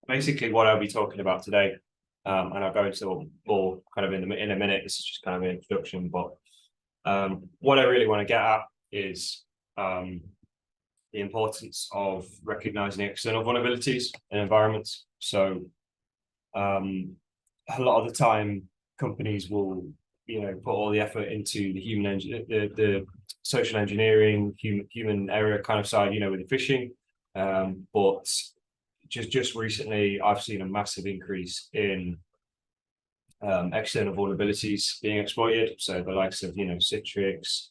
basically what I'll be talking about today, and I'll go into more kind of in a minute. This is just kind of an introduction, but what I really want to get at is the importance of recognizing external vulnerabilities in environments. So a lot of the time, companies will put all the effort into the social engineering, human error kind of side, with the phishing, but just recently, I've seen a massive increase in external vulnerabilities being exploited. So the likes of Citrix,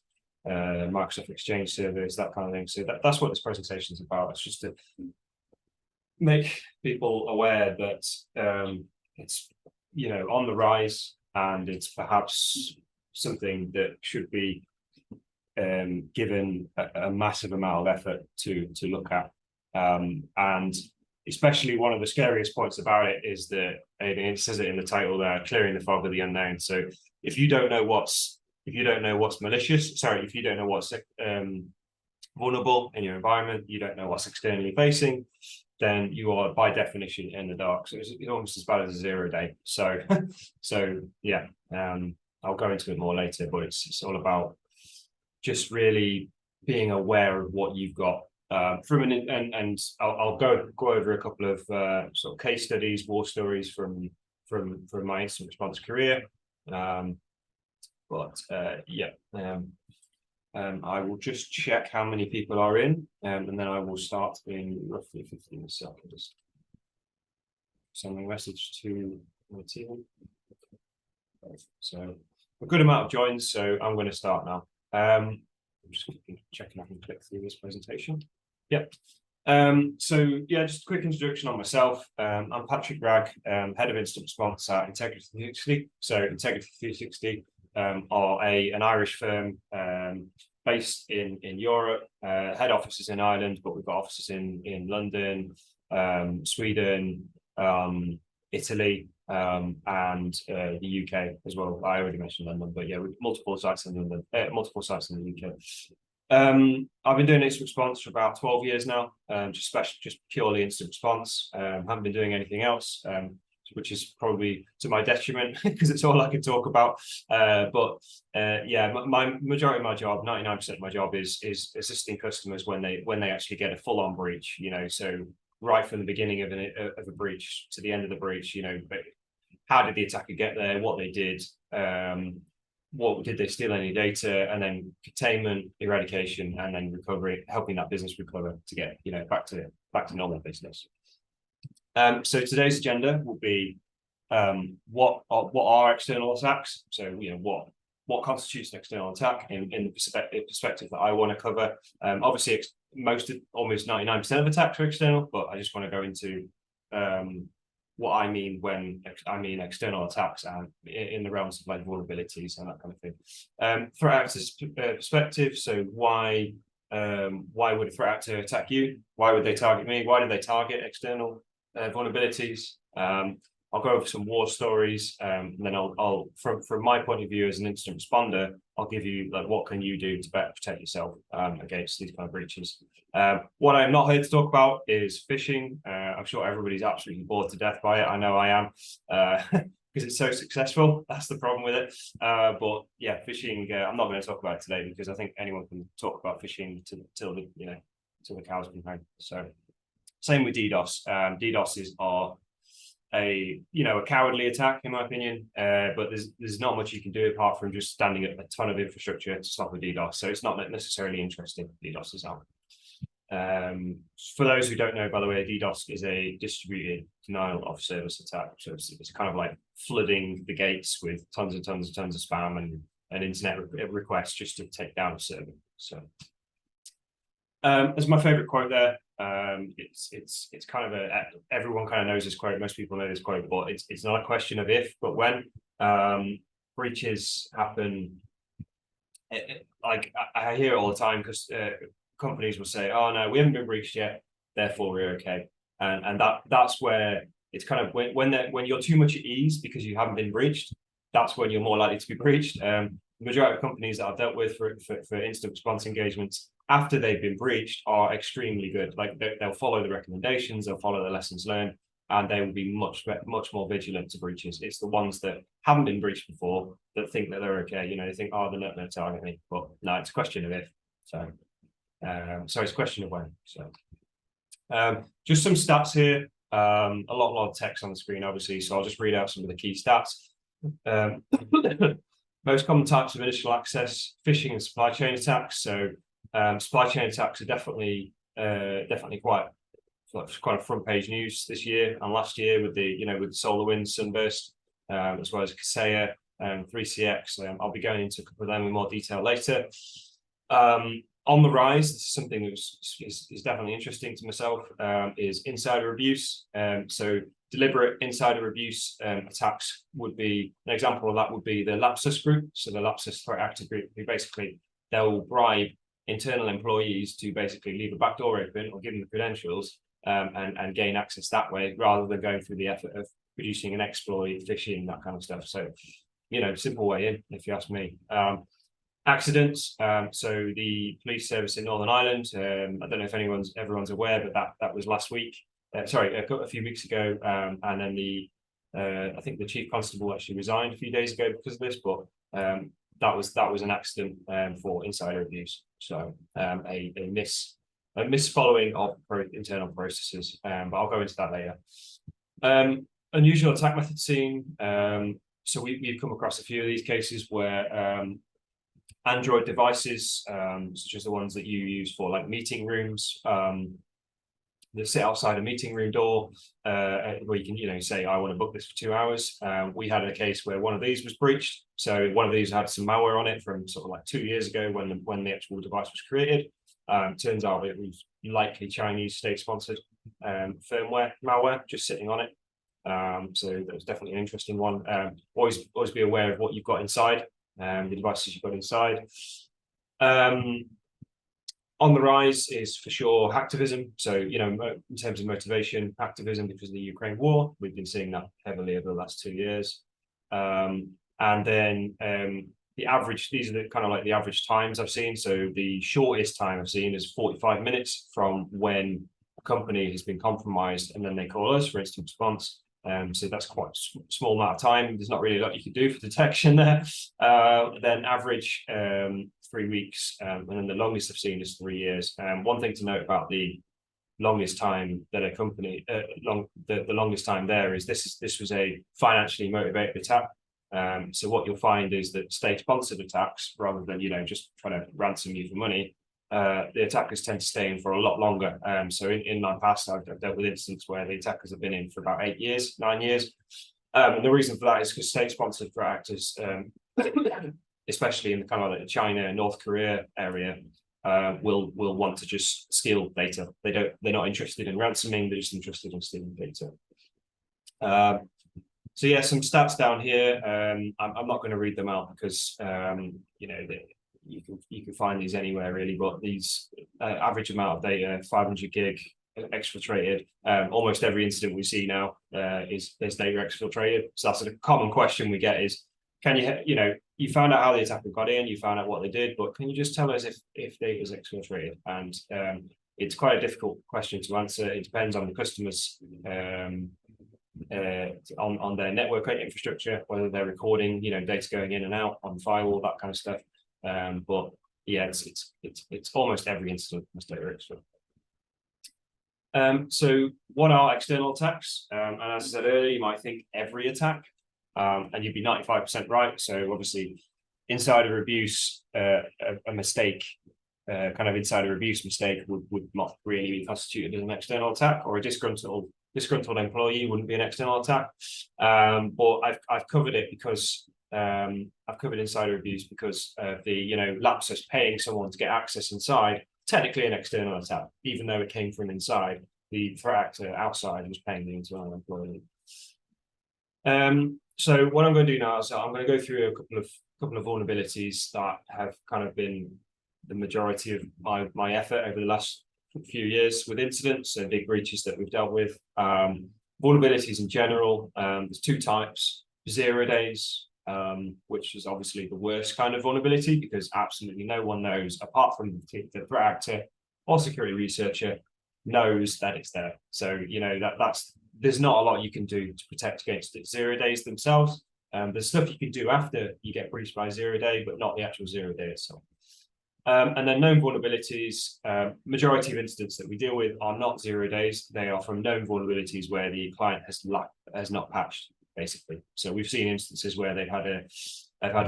Microsoft Exchange servers, that kind of thing. So that's what this presentation is about. It's just to make people aware that it's on the rise, and it's perhaps something that should be given a massive amount of effort to look at. And especially one of the scariest points about it is that, and it says it in the title there, clearing the fog of the unknown. So if you don't know what's malicious, if you don't know what's vulnerable in your environment, you don't know what's externally facing, then you are by definition in the dark. So it's almost as bad as a 0 day. So yeah, I'll go into it more later, but it's all about just really being aware of what you've got. And I'll go over a couple of sort of case studies, war stories from my incident response career. I will just check how many people are in, and then I will start in roughly 15 seconds. Send a message to my team. So a good amount of joins, so I'm going to start now. I'm just checking I can click through this presentation. Yep. So yeah, just a quick introduction on myself. I'm Patrick Bragg, head of incident response at Integrity 360. So Integrity 360 are an Irish firm based in Europe. Head office is in Ireland, but we've got offices in London, Sweden, Italy, and the UK as well. I already mentioned London, but yeah, with multiple sites in London, multiple sites in the UK. I've been doing incident response for about 12 years now, just purely incident response. Haven't been doing anything else, which is probably to my detriment because it's all I can talk about. Yeah, my majority of my job, 99% of my job is assisting customers when they actually get a full-on breach. So right from the beginning of a breach to the end of the breach. How did the attacker get there? What they did? What did they steal any data, and then containment, eradication, and then recovery, helping that business recover to get back to normal business. So today's agenda will be what are external attacks. So what constitutes an external attack in the perspective that I want to cover. Obviously, almost 99% of attacks are external, but I just want to go into what I mean when I mean external attacks and in the realms of like vulnerabilities and that kind of thing. Threat actor's perspective. So why would a threat actor attack you? Why would they target me? Why do they target external vulnerabilities? I'll go over some war stories, and then I'll from my point of view as an incident responder, I'll give you like what can you do to better protect yourself against these kind of breaches. What I'm not here to talk about is phishing. I'm sure everybody's absolutely bored to death by it. I know I am, because it's so successful. That's the problem with it. But yeah, phishing. I'm not going to talk about it today because I think anyone can talk about phishing till the cows come home. So same with DDoS. DDoS are a cowardly attack in my opinion, but there's not much you can do apart from just standing up a ton of infrastructure to stop a DDoS. So it's not necessarily interesting. DDoS is out. For those who don't know, by the way, DDoS is a distributed denial of service attack. So it's kind of like flooding the gates with tons and tons and tons of spam and internet requests just to take down a server. So as my favorite quote there, it's kind of everyone kind of knows this quote. Most people know this quote, but it's not a question of if, but when. Breaches happen. Like I hear it all the time because companies will say, "Oh no, we haven't been breached yet, therefore we're okay." And that's where it's kind of when you're too much at ease because you haven't been breached. That's when you're more likely to be breached. The majority of companies that I've dealt with for incident response engagements after they've been breached are extremely good. Like they'll follow the recommendations, they'll follow the lessons learned, and they will be much more vigilant to breaches. It's the ones that haven't been breached before that think that they're okay. You know, they think, oh, they're not going to target me, but no, it's a question of if. So, it's a question of when. So, just some stats here. A lot of text on the screen, obviously. So I'll just read out some of the key stats. Most common types of initial access: phishing and supply chain attacks. So, supply chain attacks are definitely quite a front page news this year and last year with the SolarWinds Sunburst, as well as Kaseya and 3CX. I'll be going into a couple of them in more detail later. On the rise, this is something that is definitely interesting to myself, is insider abuse. So deliberate insider abuse attacks would be, an example of that would be the Lapsus group. So the Lapsus threat actor group, who basically they'll bribe internal employees to basically leave a back door open or give them the credentials and gain access that way, rather than going through the effort of producing an exploit, phishing, that kind of stuff. So, simple way in, if you ask me. Accidents. So the police service in Northern Ireland, I don't know if everyone's aware, but that was last week. A few weeks ago, and then I think the chief constable actually resigned a few days ago because of this. But that was an accident for insider abuse. So a misfollowing of internal processes. But I'll go into that later. Unusual attack method seen. So we've come across a few of these cases where Android devices, such as the ones that you use for like meeting rooms, that sit outside a meeting room door, where you can, say, I want to book this for 2 hours. We had a case where one of these was breached. So one of these had some malware on it from sort of like 2 years ago when the actual device was created. Turns out it was likely Chinese state-sponsored firmware malware just sitting on it. So that was definitely an interesting one. Always be aware of what you've got inside. The devices you've got inside. On the rise is for sure hacktivism. So, in terms of motivation, hacktivism because of the Ukraine war, we've been seeing that heavily over the last 2 years. And then the average, these are the kind of like the average times I've seen. So the shortest time I've seen is 45 minutes from when a company has been compromised and then they call us for instant response. So that's quite a small amount of time. There's not really a lot you can do for detection there. Then average 3 weeks, and then the longest I've seen is 3 years. One thing to note about the longest time that a company, the longest time there is this was a financially motivated attack. So what you'll find is that state-sponsored attacks, rather than just trying to ransom you for money, the attackers tend to stay in for a lot longer. So in my past, I've dealt with incidents where the attackers have been in for about 8 years, 9 years. And the reason for that is because state-sponsored threat actors, especially in the kind of like China, North Korea area, will want to just steal data. They're not interested in ransoming. They're just interested in stealing data. So yeah, some stats down here. I'm not going to read them out because you can find these anywhere really, but these average amount of data, 500 gig exfiltrated. Almost every incident we see now is there's data exfiltrated. So that's a common question we get is, can you found out how the attacker got in, you found out what they did, but can you just tell us if data is exfiltrated? And it's quite a difficult question to answer. It depends on the customer's on their network infrastructure, whether they're recording data going in and out on firewall, that kind of stuff. But yeah, it's almost every incident has data exfiltrated. So what are external attacks? And as I said earlier, you might think every attack, and you'd be 95% right. So obviously, insider abuse, a mistake, kind of insider abuse mistake would not really be constituted as an external attack, or a disgruntled employee wouldn't be an external attack. But I've covered it because I've covered insider abuse because the Lapsus paying someone to get access inside, technically an external attack, even though it came from inside. The threat actor outside was paying the internal employee. So what I'm going to do now is I'm going to go through a couple of vulnerabilities that have kind of been the majority of my effort over the last few years with incidents and big breaches that we've dealt with. Vulnerabilities in general, there's two types: 0 days, which is obviously the worst kind of vulnerability because absolutely no one knows, apart from the threat actor or security researcher, knows that it's there. So that's there's not a lot you can do to protect against it. 0 days themselves. There's stuff you can do after you get breached by 0 day, but not the actual 0 day itself. And then known vulnerabilities, majority of incidents that we deal with are not 0 days. They are from known vulnerabilities where the client has not patched, basically. So we've seen instances where they've had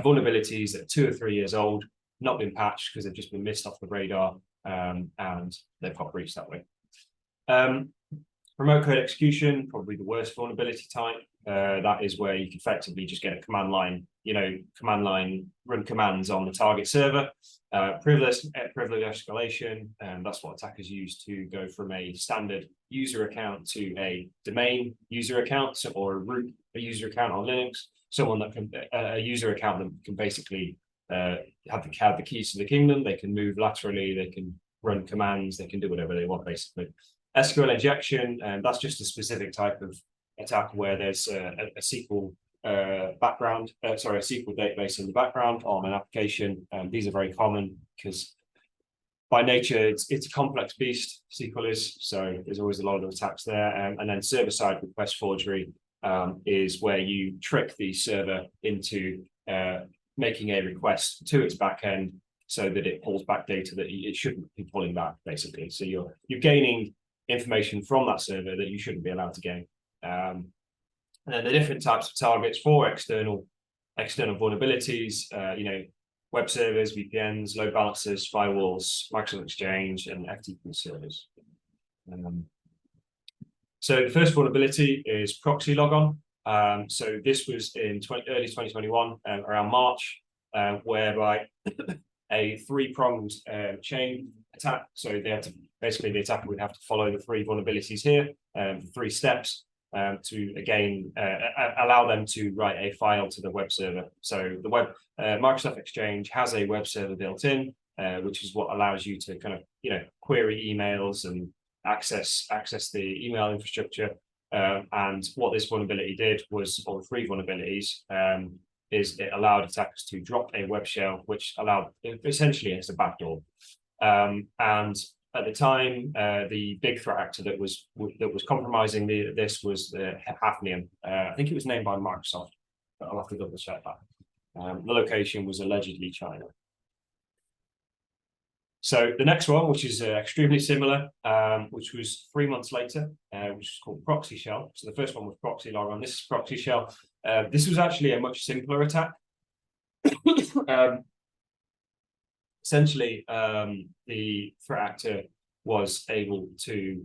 vulnerabilities that are 2 or 3 years old, not been patched because they've just been missed off the radar, and they've got breached that way. Remote code execution, probably the worst vulnerability type. That is where you can effectively just get a command line, run commands on the target server. Privilege escalation, and that's what attackers use to go from a standard user account to a domain user account, or a root user account on Linux. Someone that can a user account that can basically have the keys to the kingdom. They can move laterally, they can run commands, they can do whatever they want, basically. SQL injection, and that's just a specific type of attack where there's a SQL background, a SQL database in the background on an application. These are very common because by nature it's a complex beast, SQL is, so there's always a lot of attacks there. And then server-side request forgery is where you trick the server into making a request to its backend so that it pulls back data that it shouldn't be pulling back, basically. So you're gaining information from that server that you shouldn't be allowed to gain. And then the different types of targets for external vulnerabilities, web servers, VPNs, load balancers, firewalls, Microsoft Exchange, and FTP servers. So the first vulnerability is proxy logon. So this was in early 2021, around March, whereby a three-pronged chain attack. So they have to, basically the attacker would have to follow the 3 vulnerabilities here, 3 steps, to again allow them to write a file to the web server. So the Microsoft Exchange has a web server built in, which is what allows you to kind of query emails and access the email infrastructure. And what this vulnerability did was, or 3 vulnerabilities, is it allowed attackers to drop a web shell, which allowed essentially as a backdoor. And at the time, the big threat actor that was compromising this was Hafnium. I think it was named by Microsoft, but I'll have to double check that. The location was allegedly China. So the next one, which is extremely similar, which was 3 months later, which is called Proxy Shell. So the first one was Proxy Logon. This is Proxy Shell. This was actually a much simpler attack. Essentially, the threat actor was able to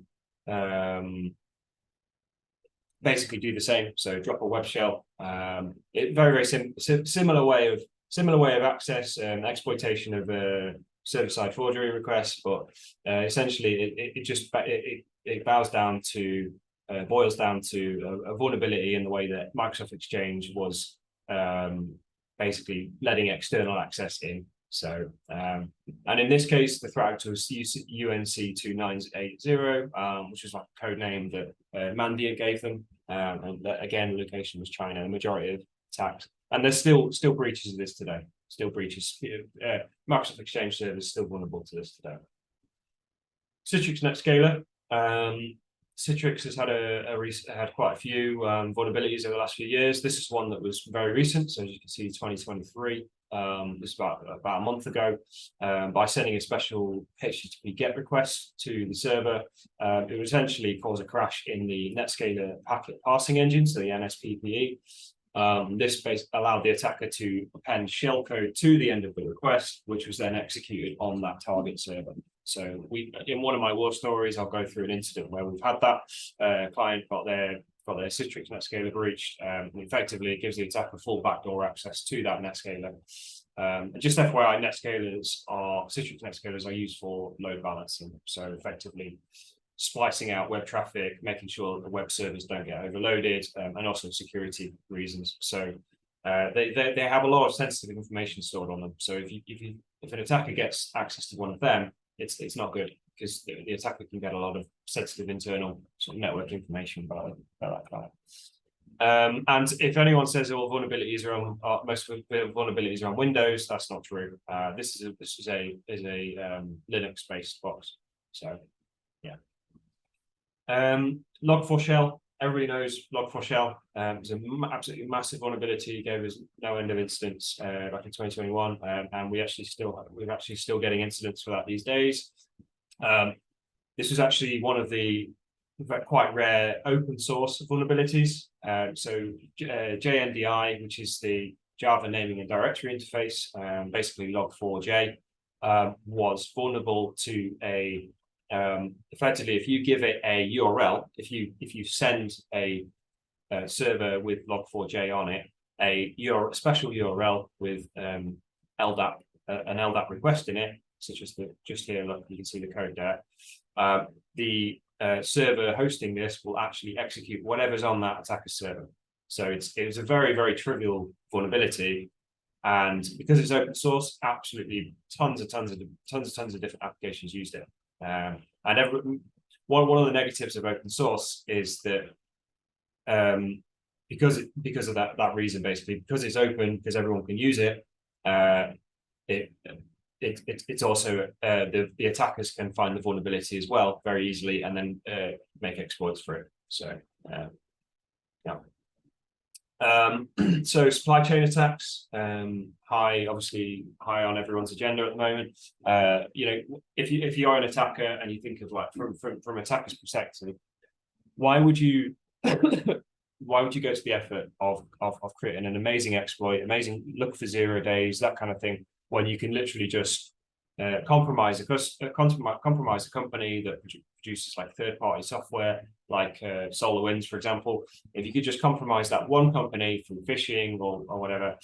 basically do the same. So drop a web shell. Very similar way of access and exploitation of server-side forgery requests, but essentially it boils down to a vulnerability in the way that Microsoft Exchange was basically letting external access in. So, and in this case, the threat actor was UNC2980, which is like a code name that Mandiant gave them. And again, the location was China. The majority of attacks, and there's still breaches of this today. Still breaches. Microsoft Exchange servers still vulnerable to this today. Citrix NetScaler. Citrix has had quite a few vulnerabilities over the last few years. This is one that was very recent. So as you can see, 2023. This is about a month ago. By sending a special HTTP GET request to the server, it would essentially cause a crash in the NetScaler packet parsing engine, so the NSPPE. This allowed the attacker to append shellcode to the end of the request, which was then executed on that target server. So in one of my war stories, I'll go through an incident where we've had that client got their Citrix NetScaler breached. Effectively, it gives the attacker full backdoor access to that NetScaler. Just FYI, Citrix NetScalers are used for load balancing. So effectively splicing out web traffic, making sure that the web servers don't get overloaded, and also security reasons. So they have a lot of sensitive information stored on them. So if an attacker gets access to one of them, it's not good, because the attacker can get a lot of sensitive internal sort of network information about that client. And if anyone says all vulnerabilities are on most vulnerabilities are on Windows, that's not true. This is a Linux-based box. So yeah. Log4Shell. everybody knows Log4Shell. It was an absolutely massive vulnerability, gave us no end of incidents back in 2021, and we're actually still getting incidents for that these days. This was actually one of the quite rare open source vulnerabilities. So JNDI, which is the Java naming and directory interface, basically log4j, was vulnerable to effectively, if you give it a URL, if you send a server with log4j on it, a special URL with an LDAP request in it, such as just here, look, you can see the code there. The server hosting this will actually execute whatever's on that attacker's server. So it was a very, very trivial vulnerability, and because it's open source, absolutely tons of different applications used it. And one of the negatives of open source is that because of that reason, basically, because it's open, because everyone can use it, it's also the attackers can find the vulnerability as well very easily, and then make exploits for it. So yeah. So supply chain attacks, obviously high on everyone's agenda at the moment. If you're an attacker and you think of, like, from attacker's perspective, why would you go to the effort of creating an amazing exploit, amazing look for 0 days, that kind of thing, when you can literally just compromise a company that produces like third-party software, like SolarWinds, for example. If you could just compromise that one company through phishing or whatever,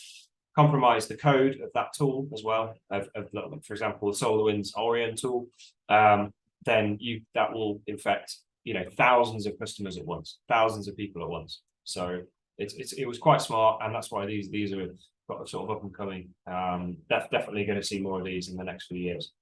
compromise the code of that tool as well, for example, the SolarWinds Orion tool, then that will infect thousands of customers at once, thousands of people at once. So it was quite smart, and that's why these are got sort of up and coming. Definitely going to see more of these in the next few years.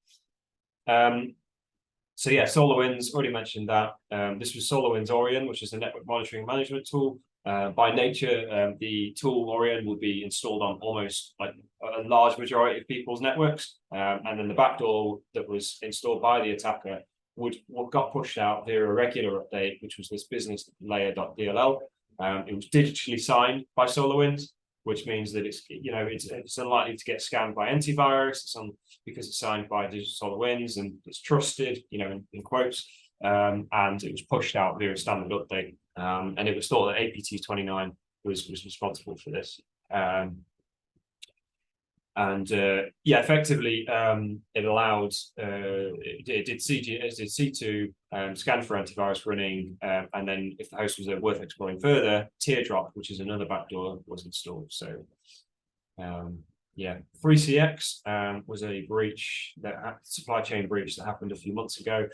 So yeah, SolarWinds, already mentioned that. This was SolarWinds Orion, which is a network monitoring management tool. By nature, the tool Orion will be installed on almost like a large majority of people's networks, and then the backdoor that was installed by the attacker got pushed out via a regular update, which was this business layer.dll. It was digitally signed by SolarWinds, which means that it's unlikely to get scanned by antivirus. Because it's signed by Digital SolarWinds and it's trusted, in quotes. And it was pushed out via a standard update. And it was thought that APT29 was responsible for this. Effectively, it allowed it did C2 scan for antivirus running, and then if the host was worth exploring further, Teardrop, which is another backdoor, was installed. So 3CX was a supply chain breach that happened a few months ago.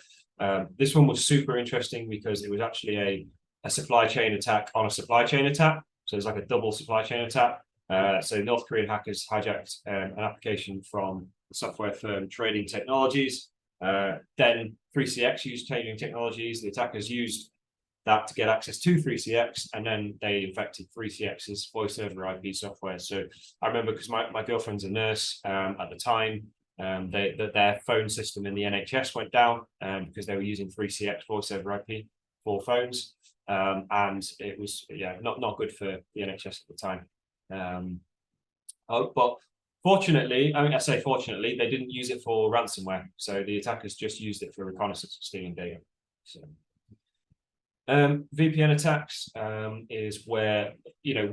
This one was super interesting because it was actually a supply chain attack on a supply chain attack. So it's like a double supply chain attack. So North Korean hackers hijacked an application from the software firm Trading Technologies. Then 3CX used Trading Technologies. The attackers used that to get access to 3CX, and then they infected 3CX's voice over IP software. So I remember, because my girlfriend's a nurse at the time, their phone system in the NHS went down because they were using 3CX voice over IP for phones, and it was not good for the NHS at the time. But fortunately, I say fortunately, they didn't use it for ransomware. So the attackers just used it for reconnaissance and stealing data. So VPN attacks is where a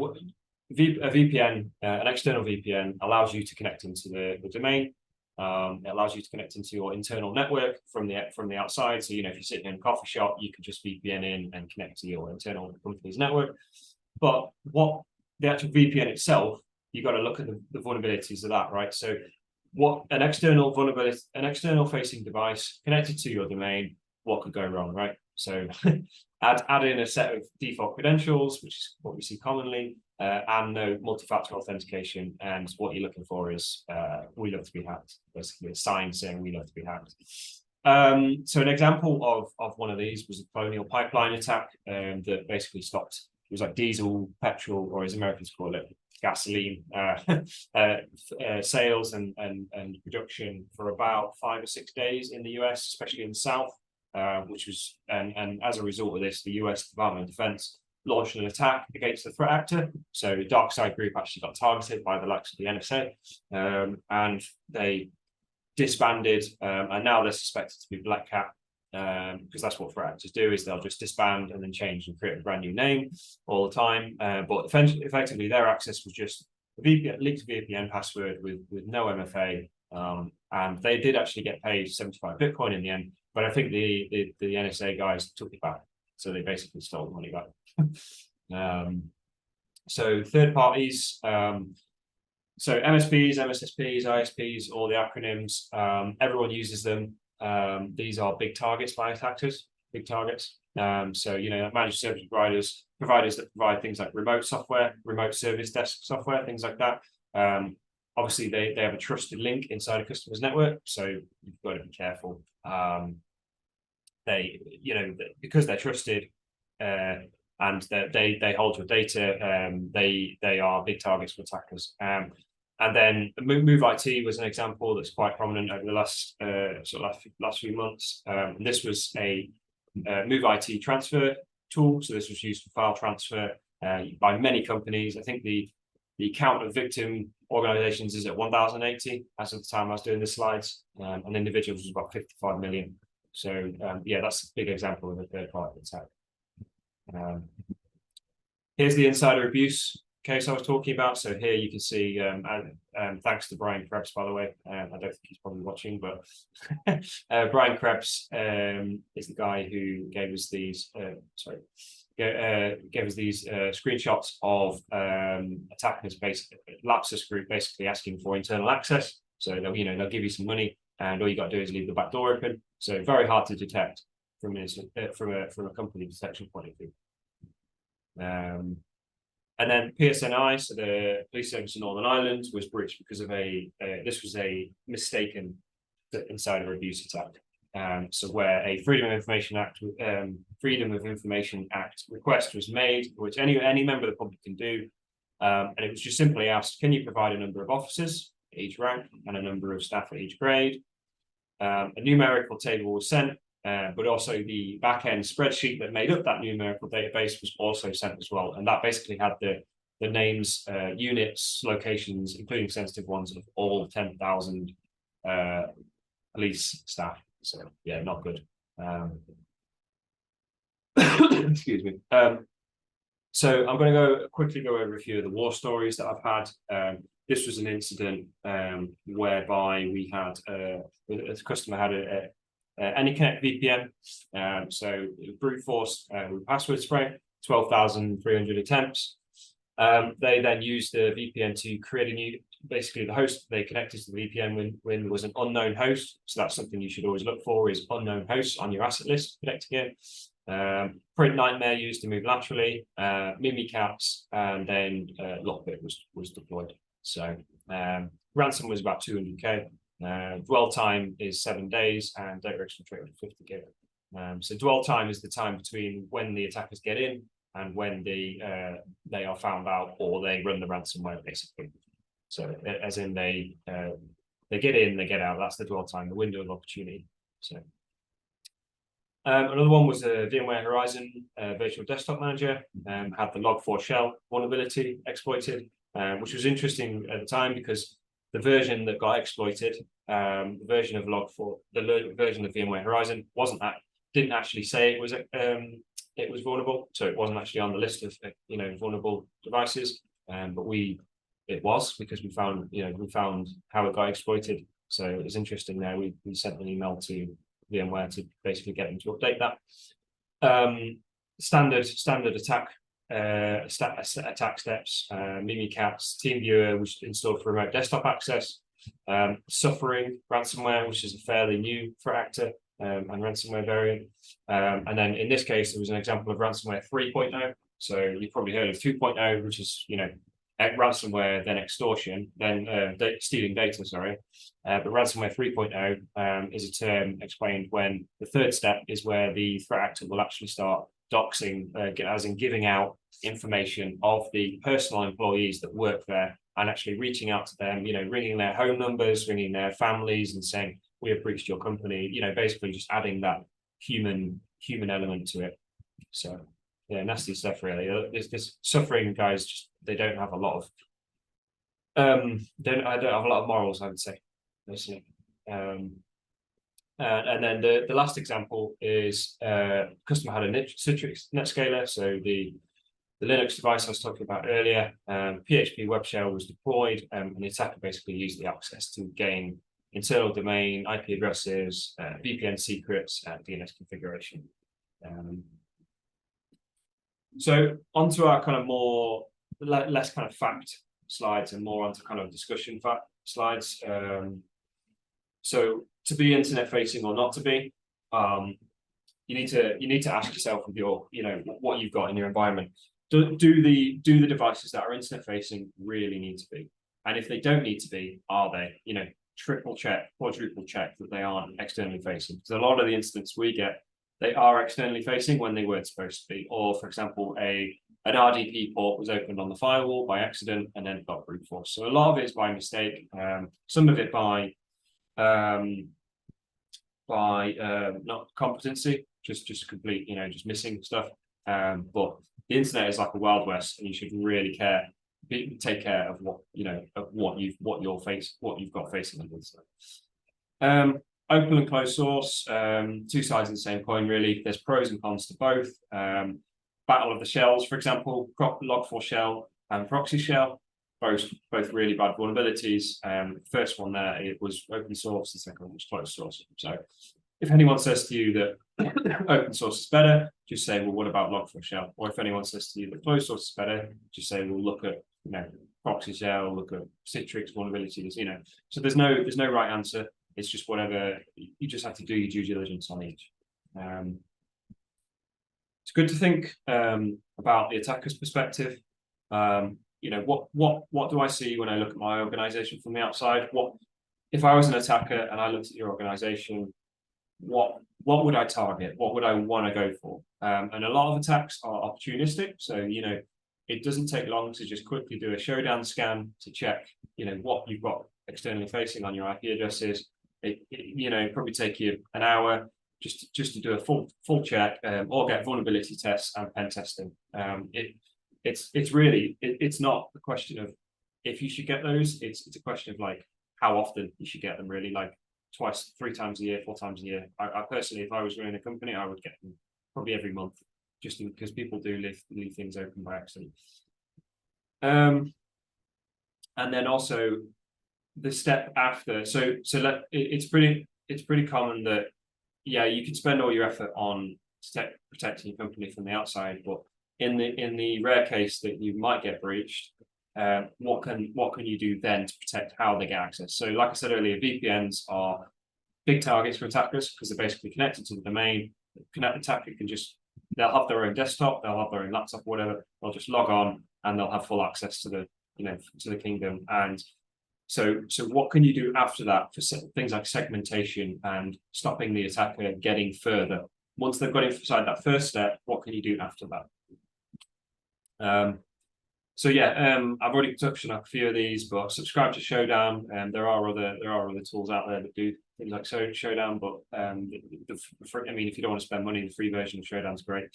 VPN, an external VPN, allows you to connect into the domain. It allows you to connect into your internal network from the outside. So if you're sitting in a coffee shop, you can just VPN in and connect to your internal company's network. But what the actual VPN itself, you've got to look at the vulnerabilities of that, right? So what an external vulnerability, an external facing device connected to your domain, what could go wrong, right? So add in a set of default credentials, which is what we see commonly, and no multi-factor authentication. And what you're looking for is we love to be hacked, basically a sign saying we love to be hacked. So an example of one of these was a Colonial Pipeline attack that basically stopped. It was like diesel, petrol, or as Americans call it, gasoline sales and production for about 5 or 6 days in the US, especially in the South. which was, and as a result of this, the US Department of Defense launched an attack against the threat actor. So the dark side group actually got targeted by the likes of the NSA, and they disbanded, and now they're suspected to be Black Hat, because that's what threat actors do, is they'll just disband and then change and create a brand new name all the time. But effectively, their access was just a VPN, leaked VPN password with no MFA, and they did actually get paid 75 Bitcoin in the end. But I think the NSA guys took it back, so they basically stole the money back. So third parties. So MSPs, MSSPs, ISPs, all the acronyms, everyone uses them. These are big targets by attackers, big targets. So, you know, managed service providers that provide things like remote software, remote service desk software, things like that. Obviously, they have a trusted link inside a customer's network, so you've got to be careful. They, you know, because they're trusted, and they hold your data, they are big targets for attackers. And then Move IT was an example that's quite prominent over the last few months. This was a Move IT transfer tool, so this was used for file transfer by many companies. I think the count of victim organizations is at 1,080 as of the time I was doing the slides, and individuals was about 55 million. So yeah, that's a big example of a third-party attack. Here's the insider abuse case I was talking about. So here you can see, thanks to Brian Krebs, by the way. I don't think he's probably watching, but Brian Krebs is the guy who gave us these. Gave us these screenshots of attackers, Lapsus group, basically asking for internal access. So they'll give you some money, and all you got to do is leave the back door open. So very hard to detect from a company detection point of view. And then PSNI, so the Police Service in Northern Ireland, was breached because of this was a mistaken insider abuse attack. So where a Freedom of Information Act request was made, which any member of the public can do, and it was just simply asked, can you provide a number of officers at each rank and a number of staff at each grade? A numerical table was sent, but also the back-end spreadsheet that made up that numerical database was also sent as well. And that basically had the names, units, locations, including sensitive ones, of all 10,000 police staff. So yeah, not good. Excuse me. So I'm going to quickly go over a few of the war stories that I've had. This was an incident whereby we had a customer had a AnyConnect VPN. So brute force with password spray, 12,300 attempts. They then used the VPN to create a new, basically the host they connected to the VPN when was an unknown host. So that's something you should always look for, is unknown hosts on your asset list connecting in. Print Nightmare used to move laterally, Mimikatz, and then Lockbit was deployed. So ransom was about 200K. Dwell time is 7 days, and data exfiltration 50 gig. So dwell time is the time between when the attackers get in and when they are found out, or they run the ransomware, basically. So as in they get in, they get out. That's the dwell time, the window of opportunity. So another one was a VMware Horizon Virtual Desktop Manager. Had the Log4 shell vulnerability exploited, which was interesting at the time because the version that got exploited, the version of Log4, the version of VMware Horizon didn't actually say it was vulnerable, so it wasn't actually on the list of vulnerable devices. But it was, because we found how it got exploited. So it was interesting there. We sent an email to VMware to basically get them to update that. Standard attack. Attack steps, Mimikatz, TeamViewer, which is installed for remote desktop access, Suffering ransomware, which is a fairly new threat actor and ransomware variant. And then in this case, there was an example of ransomware 3.0. So you've probably heard of 2.0, which is ransomware, then extortion, then stealing data, sorry. But ransomware 3.0 is a term explained when the third step is where the threat actor will actually start doxing, as in giving out information of the personal employees that work there, and actually reaching out to them, ringing their home numbers, ringing their families and saying, we have breached your company, basically just adding that human element to it. So yeah, nasty stuff really. This suffering guys, just they don't have a lot of don't have a lot of morals, I would say, basically. And then the last example is customer had a Citrix NetScaler, so the Linux device I was talking about earlier. PHP web shell was deployed, and the attacker basically used the access to gain internal domain, IP addresses, VPN secrets, and DNS configuration. So onto our kind of more less kind of fact slides and more onto kind of discussion fact slides. So to be internet facing or not to be, you need to ask yourself with your, what you've got in your environment. Do the devices that are internet facing really need to be? And if they don't need to be, are they? Triple check, quadruple check that they aren't externally facing. Because a lot of the incidents we get, they are externally facing when they weren't supposed to be. Or for example, an RDP port was opened on the firewall by accident and then got brute force. So a lot of it is by mistake. Some of it by not competency, just complete, just missing stuff. But the internet is like a wild west, and you should really take care of what you've got facing on the internet. Open and closed source, two sides of the same coin, really. There's pros and cons to both. Battle of the shells, for example, Log4 shell and proxy shell, both really bad vulnerabilities. First one there, it was open source. The second one was closed source. So if anyone says to you that open source is better, just say, well, what about Log4 shell? Or if anyone says to you that closed source is better, just say, well, look at proxy shell, look at Citrix vulnerabilities. So there's no right answer. It's just whatever, you just have to do your due diligence on each. It's good to think about the attacker's perspective. What do I see when I look at my organization from the outside? If I was an attacker and I looked at your organization, what would I target? What would I want to go for? And a lot of attacks are opportunistic. So, it doesn't take long to just quickly do a showdown scan to check, what you've got externally facing on your IP addresses. It probably take you an hour just to do a full check, or get vulnerability tests and pen testing. It's not a question of if you should get those. It's a question of like how often you should get them. Really, like twice, 3 times a year, 4 times a year. I personally, if I was running a company, I would get them probably every month, just because people do leave things open by accident. And then also the step after. It's pretty common that you can spend all your effort on protecting your company from the outside, but in the rare case that you might get breached, what can you do then to protect how they get access? So like I said earlier, VPNs are big targets for attackers because they're basically connected to the domain. Attacker they'll have their own desktop, they'll have their own laptop, whatever. They'll just log on and they'll have full access to the kingdom. And so what can you do after that for things like segmentation and stopping the attacker getting further? Once they've got inside that first step, what can you do after that? I've already touched on a few of these, but subscribe to Showdown. There are other tools out there that do things like Showdown, but if you don't want to spend money, the free version of Showdown's great.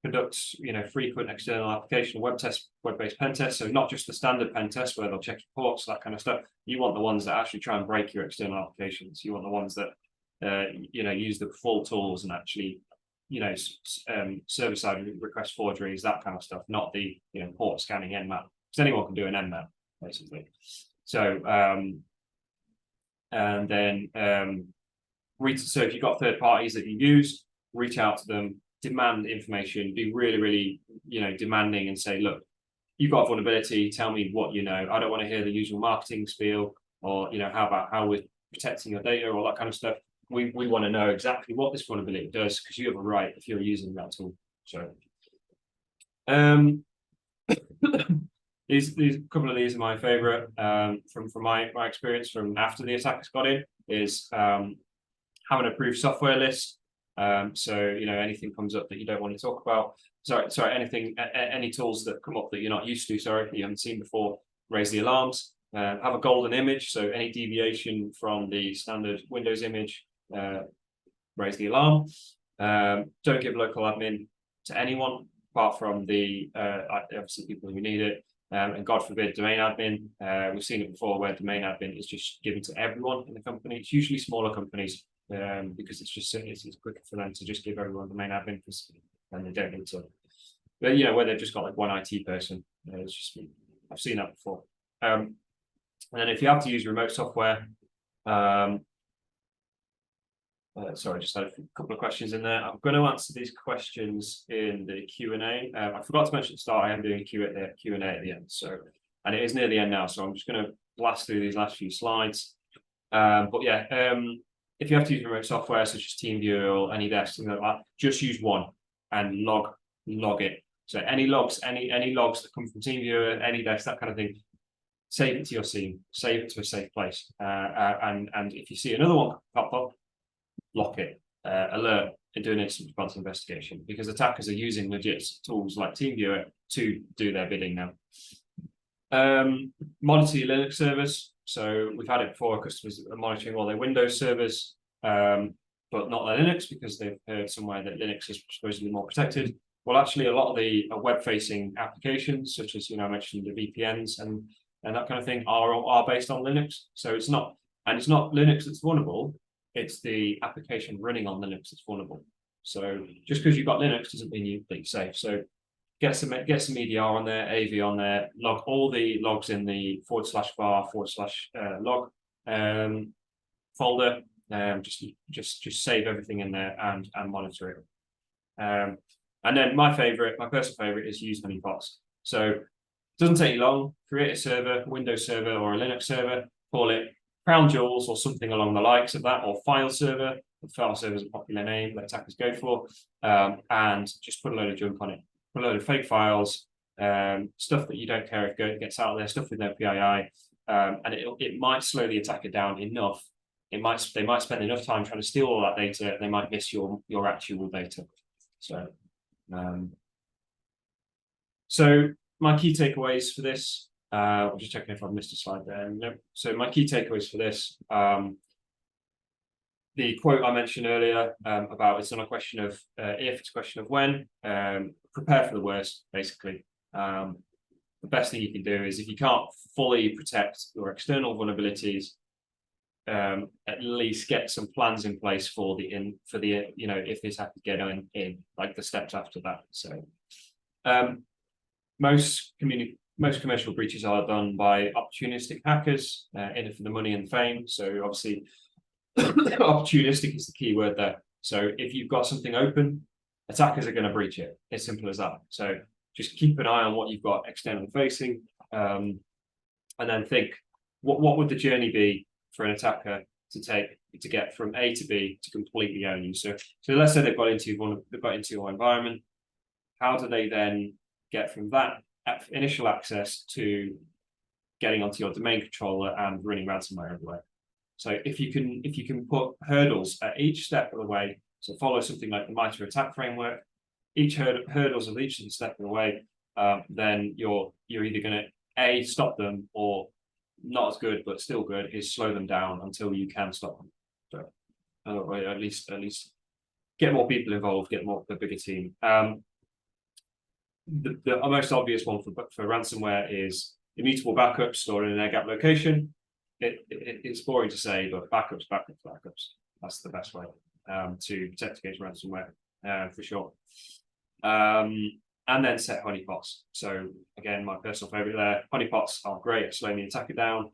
Conducts frequent external application web-based pen tests. So not just the standard pen test where they'll check your ports, that kind of stuff. You want the ones that actually try and break your external applications. You want the ones that use the full tools and actually server-side request forgeries, that kind of stuff, not the port scanning Nmap, because anyone can do an Nmap basically. So so if you've got third parties that you use, reach out to them, demand information, be really demanding, and say, look, you've got a vulnerability, tell me what you know. I don't want to hear the usual marketing spiel or how we're protecting your data, all that kind of stuff. We want to know exactly what this vulnerability does, because you have a right if you're using that tool. So these couple of these are my favorite from my experience from after the attackers got in, is have an approved software list. So anything comes up that you don't want to talk about, any tools that come up that you're not used to, that you haven't seen before, raise the alarms. Have a golden image, so any deviation from the standard Windows image raise the alarm. Don't give local admin to anyone apart from the obviously people who need it. And God forbid, domain admin. We've seen it before where domain admin is just given to everyone in the company. It's usually smaller companies because it's quicker for them to just give everyone domain admin because then they don't need to. But where they've just got like one IT person, it's just I've seen that before. And then if you have to use remote software, sorry, I just had a couple of questions in there. I'm going to answer these questions in the Q&A. I forgot to mention at the start, I am doing a Q&A at the end. So, and it is near the end now, so I'm just going to blast through these last few slides. But yeah, if you have to use remote software such as TeamViewer or AnyDesk, something like that, just use one and log it. So any logs that come from TeamViewer, AnyDesk, that kind of thing, save it to your scene, save it to a safe place. And if you see another one pop up, lock it, alert, and do an instant response investigation, because attackers are using legit tools like TeamViewer to do their bidding now. Monitor your Linux servers. So we've had it before, customers are monitoring all their Windows servers, but not their Linux, because they've heard somewhere that Linux is supposedly more protected. Well, actually, a lot of the web-facing applications, such as I mentioned the VPNs and that kind of thing, are based on Linux. So it's not Linux that's vulnerable. It's the application running on Linux that's vulnerable. So just because you've got Linux doesn't mean you're safe. So get some EDR on there, AV on there, log all the logs in the /var/log folder. Just save everything in there and monitor it. And then my personal favorite is use honeypots. So it doesn't take you long. Create a server, Windows server or a Linux server, call it Crown Jewels or something along the likes of that, or file server. The file server is a popular name that attackers go for, and just put a load of junk on it. Put a load of fake files, stuff that you don't care if it gets out there, stuff with no PII, and it might slow the attacker down enough. They might spend enough time trying to steal all that data, and they might miss your actual data. So my key takeaways for this. I'm just checking if I've missed a slide there. No. So my key takeaways for this, the quote I mentioned earlier about it's not a question of if, it's a question of when. Prepare for the worst, basically. The best thing you can do is, if you can't fully protect your external vulnerabilities, at least get some plans in place for if this happens, get in like the steps after that. So most commercial breaches are done by opportunistic hackers in it for the money and fame. So obviously, opportunistic is the key word there. So if you've got something open, attackers are going to breach it. It's simple as that. So just keep an eye on what you've got externally facing, and then think, what would the journey be for an attacker to get from A to B to completely own you? So let's say they've got into your environment. How do they then get from that initial access to getting onto your domain controller and running ransomware everywhere? So if you can put hurdles at each step of the way, so follow something like the MITRE attack framework, each hurdles of each step of the way, then you're either going to stop them, or not as good but still good is slow them down until you can stop them. So at least get more people involved, get a bigger team. The most obvious one for ransomware is immutable backups stored in an air gap location. It's boring to say, but backups. That's the best way to protect against ransomware, for sure. And then set honeypots. So again, my personal favorite there. Honeypots are great at slowing the attacker down.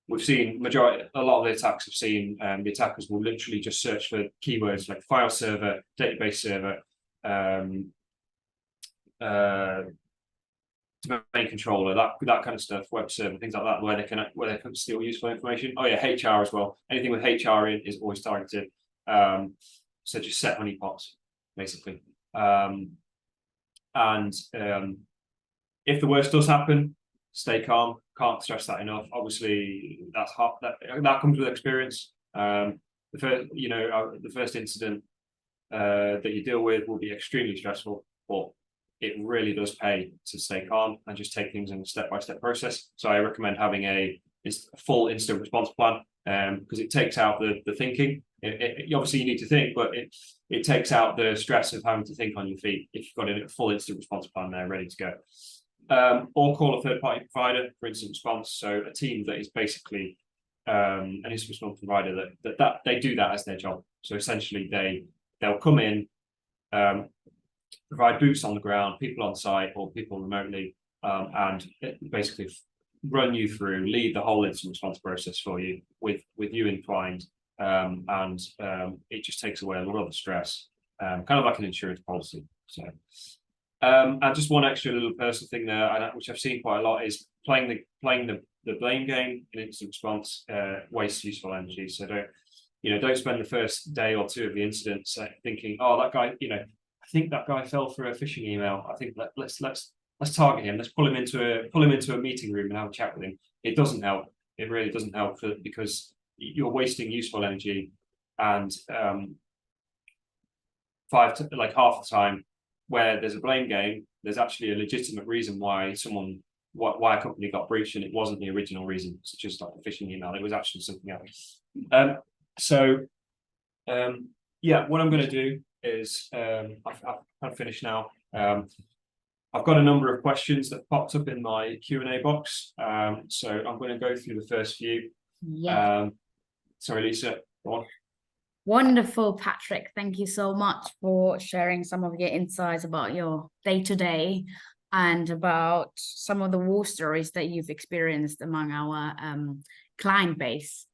We've seen a lot of the attacks have seen the attackers will literally just search for keywords like file server, database server, domain controller, that kind of stuff, web server, things like that, where they can steal useful information. Oh yeah, HR as well. Anything with HR in is always targeted. So just set honeypots, basically. And if the worst does happen, stay calm. Can't stress that enough. Obviously, that's hard. That comes with experience. The first incident that you deal with will be extremely stressful, but it really does pay to stay calm and just take things in a step-by-step process. So I recommend having a full instant response plan. because it takes out the thinking. Obviously you need to think, but it takes out the stress of having to think on your feet if you've got a full incident response plan there ready to go. Or call a third-party provider for incident response. So a team that is basically an incident response provider that they do that as their job. So essentially they'll come in, provide boots on the ground, people on site or people remotely, and basically run you through, lead the whole incident response process for you with you inclined, and it just takes away a lot of the stress, kind of like an insurance policy. So, and just one extra little personal thing there, which I've seen quite a lot, is playing the blame game in incident response wastes useful energy. So don't spend the first day or two of the incident thinking, oh, that guy, I think that guy fell for a phishing email. I think let's target him. Let's pull him into a meeting room and have a chat with him. It doesn't help. It really doesn't help because you're wasting useful energy, and half the time where there's a blame game, there's actually a legitimate reason why a company got breached, and it wasn't the original reason, such as like a phishing email. It was actually something else. Yeah, what I'm going to do is I've finished now. I've got a number of questions that popped up in my Q&A box, so I'm going to go through the first few. Yeah. Sorry, Lisa, go on. Wonderful, Patrick. Thank you so much for sharing some of your insights about your day-to-day and about some of the war stories that you've experienced among our client base.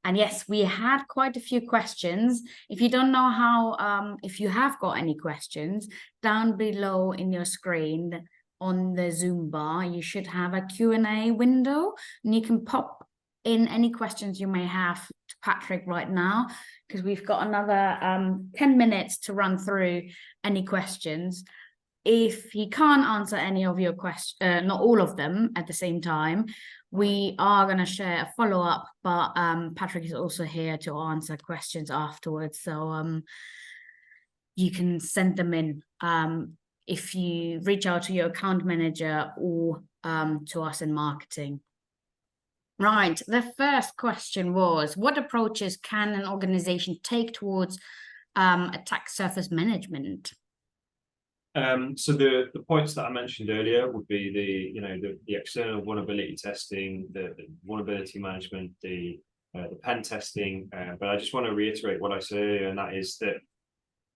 And yes, we had quite a few questions. If you don't know how, if you have got any questions, down below in your screen on the Zoom bar, you should have a Q&A window, and you can pop in any questions you may have to Patrick right now, because we've got another 10 minutes to run through any questions. If he can't answer any of your questions, not all of them at the same time, we are going to share a follow-up, but Patrick is also here to answer questions afterwards. So you can send them in if you reach out to your account manager or to us in marketing. Right, the first question was, what approaches can an organization take towards attack surface management? So the points that I mentioned earlier would be the external vulnerability testing, the vulnerability management, the pen testing. But I just want to reiterate what I said earlier, and that is that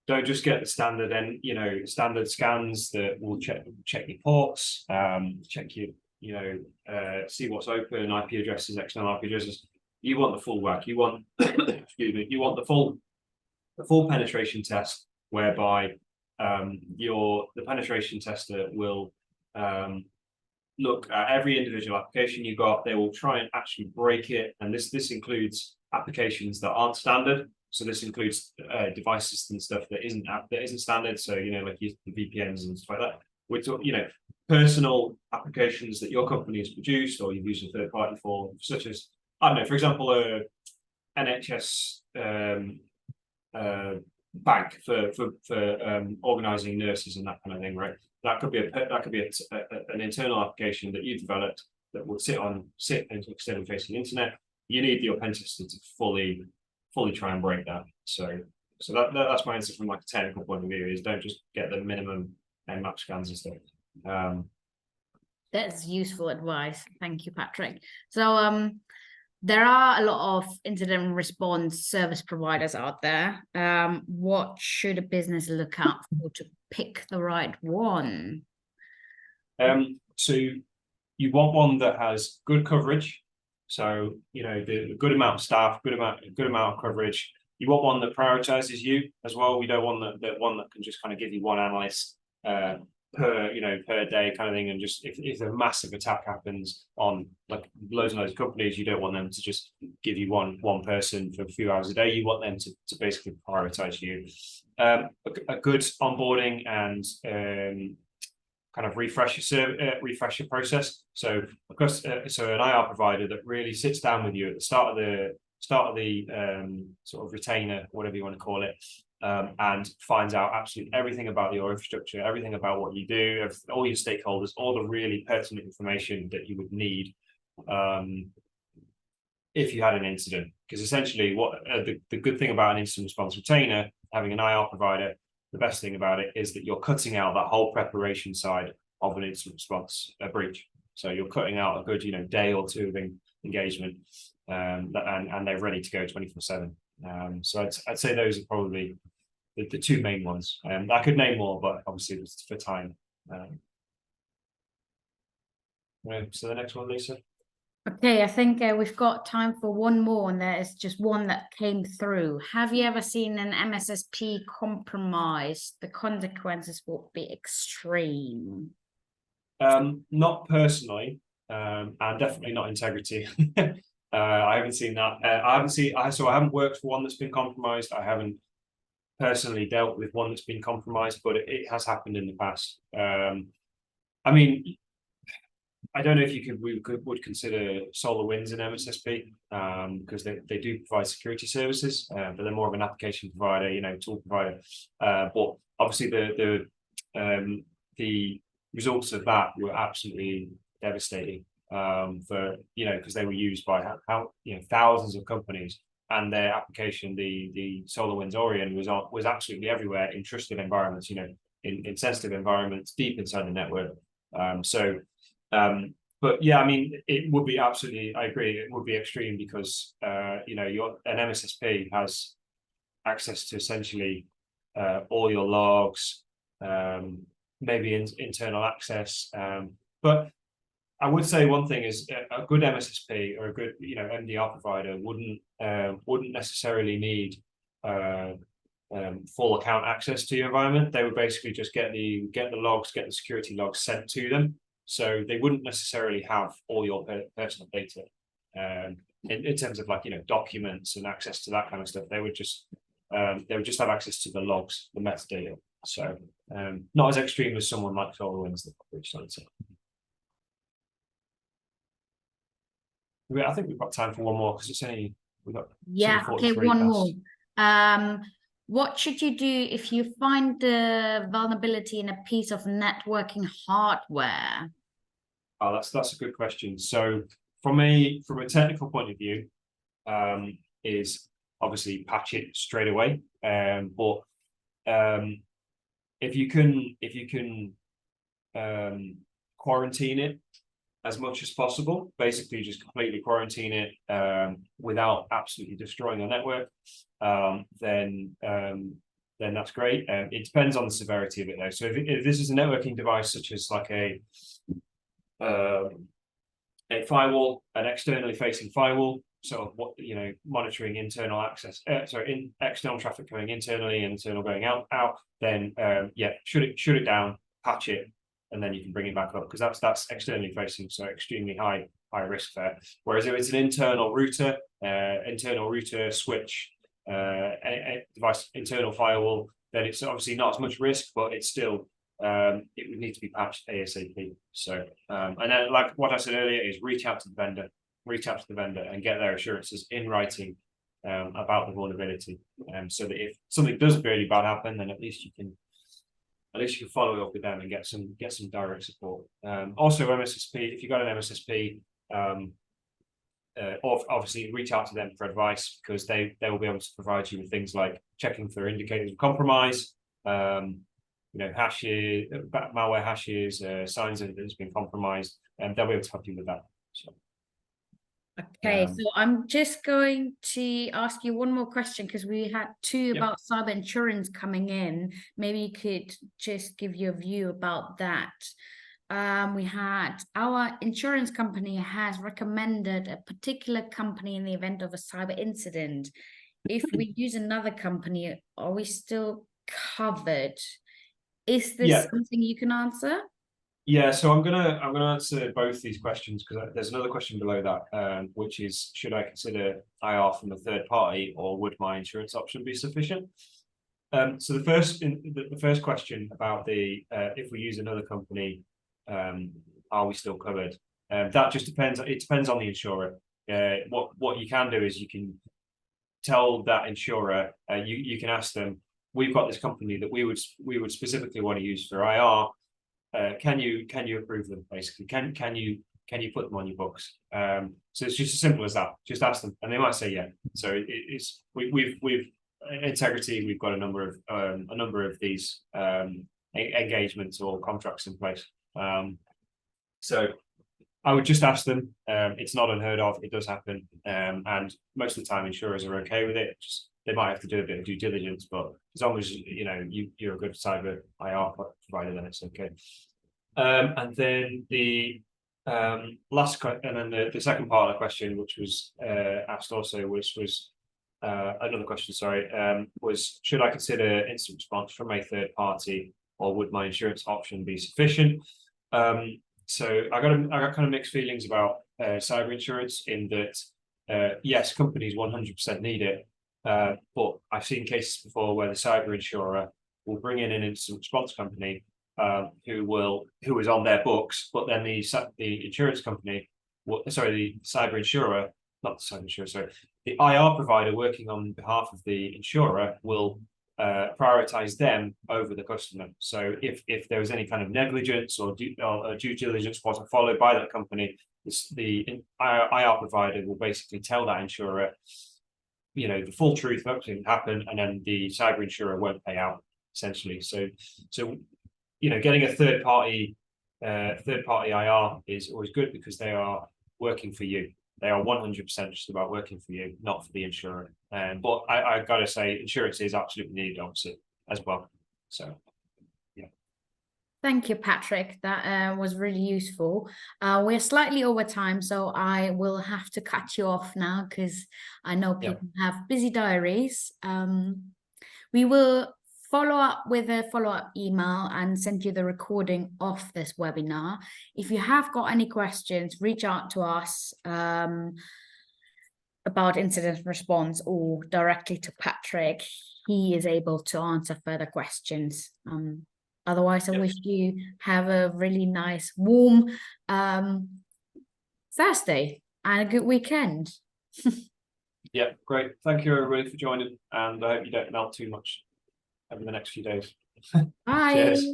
don't just get the standard standard scans that will check your ports, check your see what's open, IP addresses, external IP addresses. You want the full whack. You want excuse me. You want the full penetration test, whereby the penetration tester will look at every individual application you got. They will try and actually break it, and this includes applications that aren't standard. So this includes devices and stuff that isn't standard. So like the VPNs and stuff like that. We're talking personal applications that your company has produced or you've used a third party for, such as, I don't know, for example, NHS bank for organizing nurses and that kind of thing, right? That could be an internal application that you developed that will sit into externally facing internet. You need your pen tester to fully try and break that. So that's my answer from like a technical point of view, is don't just get the minimum Nmap scans and stuff. That's useful advice. Thank you, Patrick. So there are a lot of incident response service providers out there. What should a business look out for to pick the right one? So you want one that has good coverage. So the good amount of staff, good amount of coverage. You want one that prioritizes you as well. We don't want that can just kind of give you one analyst per day kind of thing, and just if a massive attack happens on like loads and loads of companies, you don't want them to just give you one person for a few hours a day. You want them to basically prioritize you. A good onboarding and kind of refresh your process. So because so an IR provider that really sits down with you at the start of the sort of retainer, whatever you want to call it, and finds out absolutely everything about your infrastructure, everything about what you do, all your stakeholders, all the really pertinent information that you would need if you had an incident, because essentially what the good thing about an incident response retainer, having an IR provider, the best thing about it is that you're cutting out that whole preparation side of an incident response breach. So you're cutting out a good, day or two of engagement, and they're ready to go 24/7. So I'd say those are probably the two main ones. I could name more, but obviously it's for time. So the next one, Lisa. Okay, I think we've got time for one more, and there is just one that came through. Have you ever seen an MSSP compromised? The consequences will be extreme. Not personally, and definitely not integrity. I haven't seen that. I haven't worked for one that's been compromised. I haven't personally dealt with one that's been compromised, but it has happened in the past. I mean, I don't know if would consider SolarWinds an MSSP, because they do provide security services, but they're more of an application provider, tool provider. But obviously the results of that were absolutely devastating, because they were used by thousands of companies, and their application, the SolarWinds Orion, was absolutely everywhere in trusted environments, in sensitive environments deep inside the network. But yeah, I mean, it would be absolutely, I agree, it would be extreme because an MSSP has access to essentially all your logs, maybe internal access. But I would say one thing is a good MSSP or a good MDR provider wouldn't necessarily need full account access to your environment. They would basically just get the logs, get the security logs sent to them. So they wouldn't necessarily have all your personal data in terms of documents and access to that kind of stuff. They would just have access to the logs, the metadata. So not as extreme as someone like SolarWinds, which I would say. I think we've got time for one more because we've got okay, one more. What should you do if you find the vulnerability in a piece of networking hardware? Oh, that's a good question. So from a technical point of view, is obviously patch it straight away. But if you can quarantine it as much as possible, basically just completely quarantine it without absolutely destroying your network, then that's great. It depends on the severity of it though. So if this is a networking device such as like a firewall, an externally facing firewall, so monitoring internal access, external traffic going internally and internal going out, then shut it down, patch it, and then you can bring it back up, because that's externally facing, so extremely high risk there. Whereas if it's an internal router switch, device, internal firewall, then it's obviously not as much risk, but it's still it would need to be patched ASAP. So and then, like what I said earlier, is reach out to the vendor and get their assurances in writing about the vulnerability, so that if something does really bad happen, then at least you can follow up with them and get some direct support. Also MSSP, if you've got an MSSP, obviously reach out to them for advice, because they will be able to provide you with things like checking for indicators of compromise, hashes, malware hashes, signs that it's been compromised, and they'll be able to help you with that. So. Okay, so I'm just going to ask you one more question, because we had two about cyber insurance coming in. Maybe you could just give your view about that. We had our insurance company has recommended a particular company in the event of a cyber incident. If we use another company, are we still covered? Is this something you can answer? Yeah, so I'm gonna answer both these questions, because there's another question below that, which is, should I consider IR from a third party, or would my insurance option be sufficient? So the first question about if we use another company, are we still covered? That just depends. It depends on the insurer. What you can do is you can tell that insurer, you can ask them, we've got this company that we would specifically want to use for IR. Can you approve them? Basically, can you can you put them on your books? So it's just as simple as that. Just ask them, and they might say yeah. So it's we've Integrity. We've got a number of these engagements or contracts in place. So I would just ask them. It's not unheard of. It does happen, and most of the time insurers are okay with it. Just they might have to do a bit of due diligence, but as long as you're a good cyber IR provider, then it's okay. And then the the second part of the question, which was asked also, which was another question. Sorry, was should I consider instant response from a third party, or would my insurance option be sufficient? So I got kind of mixed feelings about cyber insurance in that yes, companies 100% need it, but I've seen cases before where the cyber insurer will bring in an instant response company who is on their books, but then the insurance company, the cyber insurer, not the cyber insurer, sorry, the IR provider working on behalf of the insurer will prioritize them over the customer. So if there was any kind of negligence or due diligence wasn't followed by that company, the IR provider will basically tell that insurer, the full truth of everything that happened, and then the cyber insurer won't pay out essentially. So getting a third party IR is always good because they are working for you. They are 100% just about working for you, not for the insurer. But I gotta say, insurance is absolutely needed, obviously, as well. So, yeah. Thank you, Patrick. That was really useful. We're slightly over time, so I will have to cut you off now because I know people have busy diaries. We will follow up with a follow-up email and send you the recording of this webinar. If you have got any questions, reach out to us about incident response or directly to Patrick. He is able to answer further questions. Otherwise, I wish you have a really nice, warm Thursday and a good weekend. Yeah, great. Thank you, everybody, for joining, and I hope you don't melt too much over the next few days. Bye. Cheers.